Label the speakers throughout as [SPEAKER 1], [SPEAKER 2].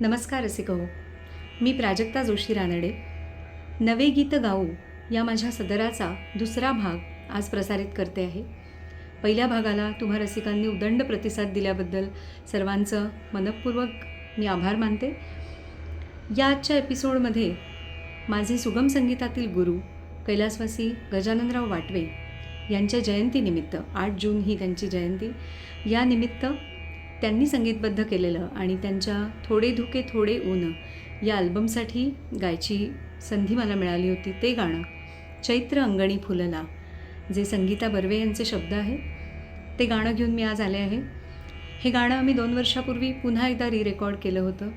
[SPEAKER 1] नमस्कार रसिको, मी प्राजक्ता जोशी रानडे. नवे गीत गाऊ या माझ्या सदराचा दुसरा भाग आज प्रसारित करते आहे. पहिल्या भागाला तुम्हा रसिकांनी उदंड प्रतिसाद दिल्याबद्दल सर्वांचं मनःपूर्वक मी आभार मानते. या आजच्या एपिसोडमध्ये माझे सुगम संगीतातील गुरु कैलासवासी गजाननराव वाटवे यांच्या जयंतीनिमित्त 8 जून ही त्यांची जयंती, या निमित्त त्यांनी संगीतबद्ध केलेलं आणि त्यांच्या थोडे धुके थोडे ऊन या अल्बमसाठी गायची संधी मला मिळाली होती. ते गाणं चैत्र अंगणी फुलला, जे संगीता बर्वे यांचे शब्द आहेत, ते गाणं घेऊन मी आज आले आहे. हे गाणं आम्ही 2 वर्षापूर्वी पुन्हा एकदा रेकॉर्ड केलं होतं.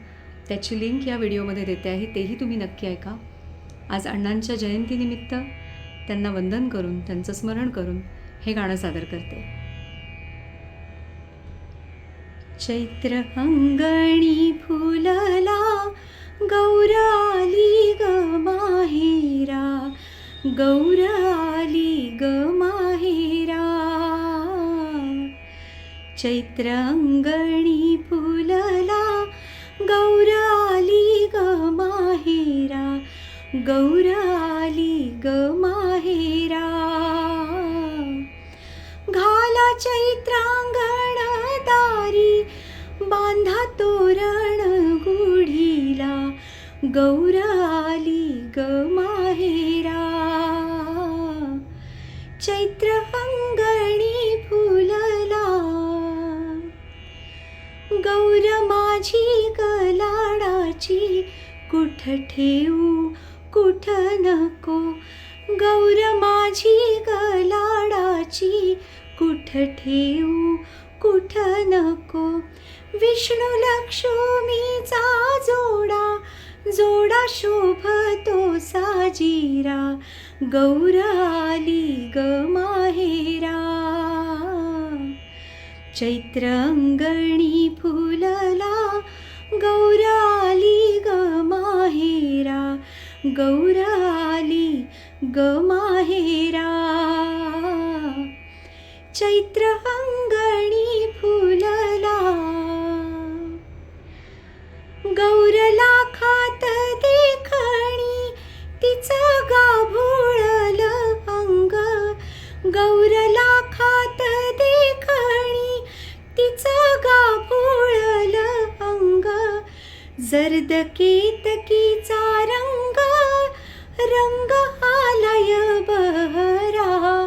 [SPEAKER 1] त्याची लिंक या व्हिडिओमध्ये देते आहे, तेही तुम्ही नक्की ऐका. आज अण्णांच्या जयंतीनिमित्त त्यांना वंदन करून, त्यांचं स्मरण करून हे गाणं सादर करते. चैत्र अंगणी फुलला, गौराली ग माहेरा, गौराली ग माहेरा. चैत्र अंगणी फुलला, गौराली ग माहेरा, गौराली ग माहेरा. घाला चैत्रांगण दारी, बांधा तोरण गुढीला, गौराली ग माहेरा. चैत्र अंगणी फुलला, गौर माझी गलाडाची, कुठ ठेवू कुठ नको, गौर माझी गलाडाची, कुठ ठेवू कुठ नको. विष्णू लक्ष्मीचा जोडा, जोडा शोभतो साजीरा, गौराली ग माहेरा. चैत्र अंगणी फुलला, गौराली ग माहेरा, गौराली ग माहेरा. चैत्र अंगणी फुलला, गौर लाखात देखणी, तिचं गाभोळल अंग, गौर लाखात देखणी, तिचं गाभोळल अंग. जर्द केतकीचा रंग, रंग आलाय बहरा,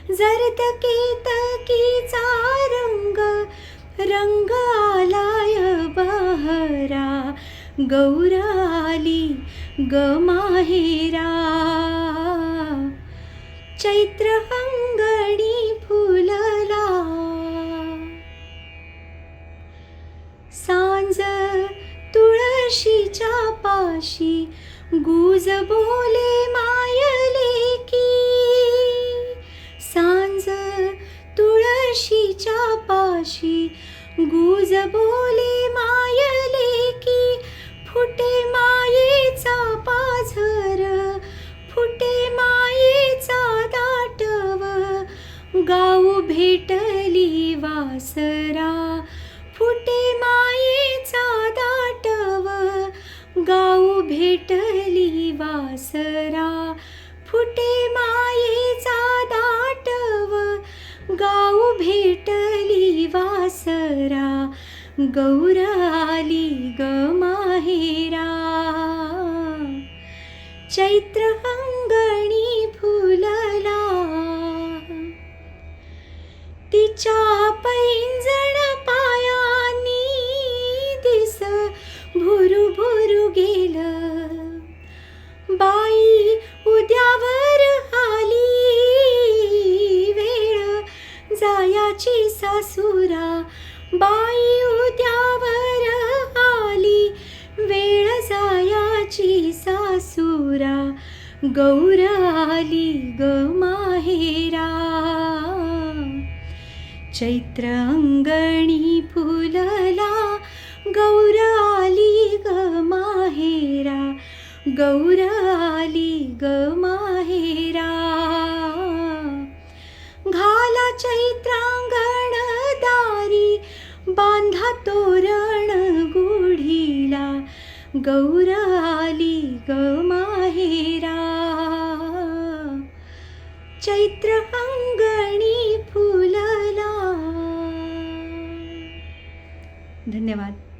[SPEAKER 1] जर्द केतकीचा रंग, रंग आलाय बहरा, गौराली ग माहेरा. चैत्र अंगणी फुलला, सांज तुळशीच्या पाशी, गुज बोले मायले की. सांज तुळशीच्या पाशी, गुज बोले मायले की. फुटे मायेचा पाझर, फुटे मायेचा दाटव, गाऊ भेटली वासरा. फुटे मायेचा दाटव, गाऊ भेटली वासरा. फुटे मायेचा दाटव, गाऊ भेटली वासरा, गौराली ग माहेरा. चैत्र अंगणी फुलला, तिच्या पैंजण पायांनी, दिस भुरु भुरु गेलं. बाई उद्यावर आली, वेळ जायाची सासुरा. बाई उद्यावर आली, वेळ जायाची सासुरा, गौराली ग माहेरा. चैत्र अंगणी फुलला, गौराली ग माहेरा, गौराली ग माहेरा. घाला चैत्रांगण दारी, बांधा तोरण गुढीला, गौर आली ग माहेरा, चैत्र अंगणी फुलला. धन्यवाद.